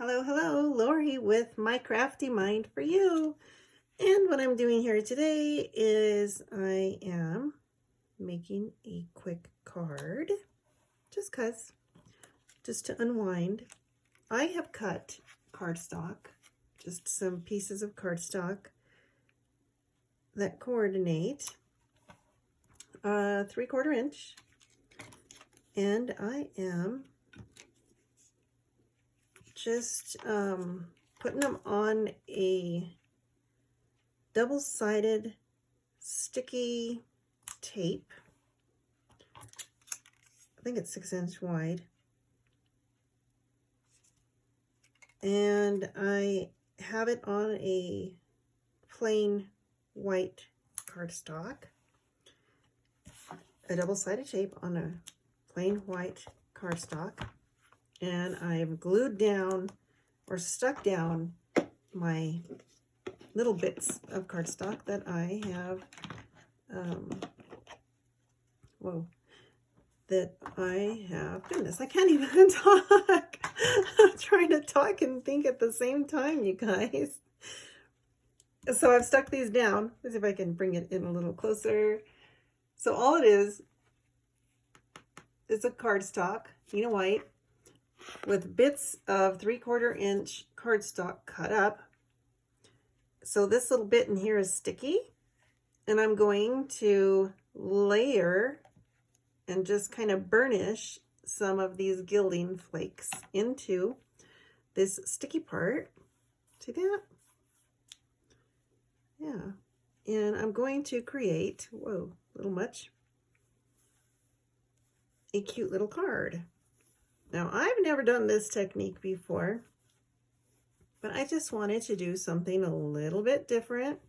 Hello, hello, Lori with My Crafty Mind for you. And what I'm doing here today is I am making a quick card, just to unwind. I have cut cardstock, just some pieces of cardstock that coordinate 3/4 inch, and I am just putting them on a double-sided sticky tape. I think it's 6-inch wide. And I have it on a plain white cardstock. A double-sided tape on a plain white cardstock. And I've glued down or stuck down my little bits of cardstock that I have, goodness, I can't even talk. I'm trying to talk and think at the same time, you guys. So I've stuck these down. Let's see if I can bring it in a little closer. So all it is a cardstock, white, with bits of 3/4 inch cardstock cut up. So this little bit in here is sticky, and I'm going to layer and just kind of burnish some of these gilding flakes into this sticky part. See that? Yeah. And I'm going to create, whoa, a little much, a cute little card. Now, I've never done this technique before, but I just wanted to do something a little bit different,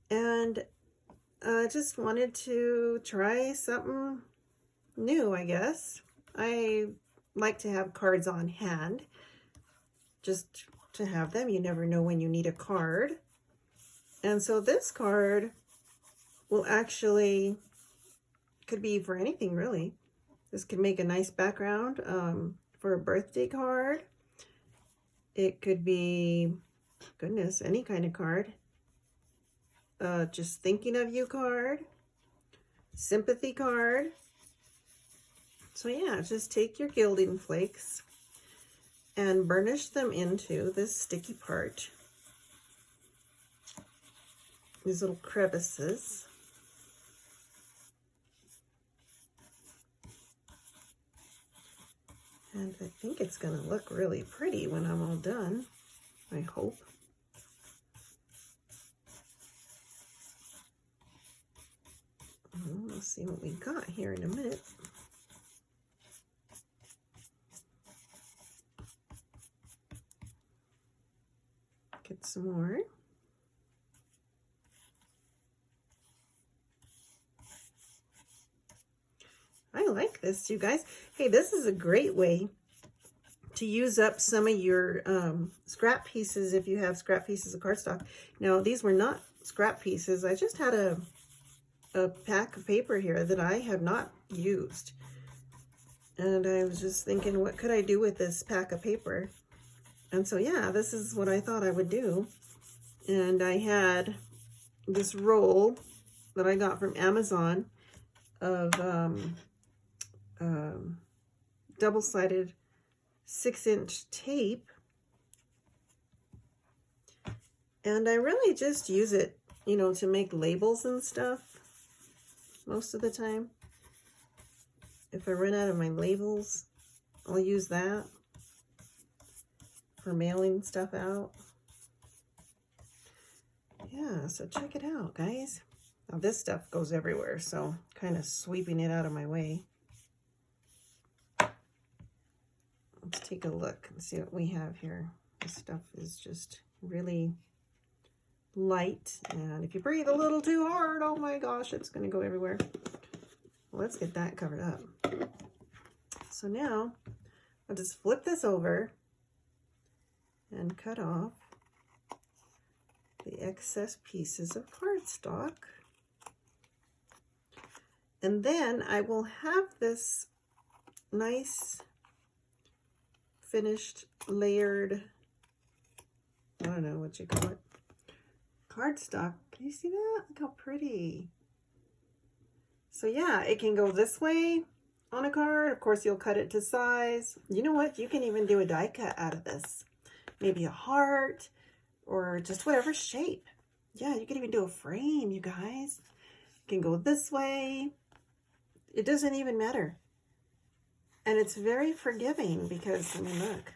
and I just wanted to try something new, I guess. I like to have cards on hand, just to have them. You never know when you need a card. And so this card will actually, could be for anything really. This could make a nice background for a birthday card. It could be, goodness, any kind of card. Just thinking of you card. Sympathy card. So yeah, just take your gilding flakes and burnish them into this sticky part. These little crevices. And I think it's going to look really pretty when I'm all done, I hope. We'll see what we got here in a minute. Get some more. I like this, you guys. Hey, this is a great way to use up some of your scrap pieces if you have scrap pieces of cardstock. Now, these were not scrap pieces. I just had a pack of paper here that I have not used. And I was just thinking, what could I do with this pack of paper? And so, yeah, this is what I thought I would do. And I had this roll that I got from Amazon of double-sided 6-inch tape, and I really just use it, to make labels and stuff most of the time. If I run out of my labels, I'll use that for mailing stuff out. Yeah, so check it out, guys. Now this stuff goes everywhere, so kind of sweeping it out of my way. Let's take a look and see what we have here. This stuff is just really light, and if you breathe a little too hard, oh my gosh, it's going to go everywhere. Well, let's get that covered up. So now I'll just flip this over and cut off the excess pieces of cardstock. And then I will have this nice finished layered, I don't know what you call it, cardstock. Can you see that? Look how pretty. So yeah, it can go this way on a card. Of course, you'll cut it to size. You know what? You can even do a die cut out of this. Maybe a heart or just whatever shape. Yeah, you can even do a frame, you guys. It can go this way. It doesn't even matter. And it's very forgiving because, I mean, look.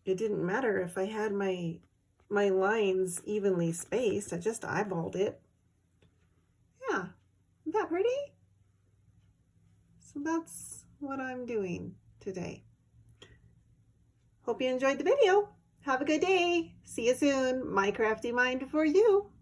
It didn't matter if I had my lines evenly spaced. I just eyeballed it. Yeah, isn't that pretty? So that's what I'm doing today. Hope you enjoyed the video. Have a good day. See you soon. My crafty mind for you.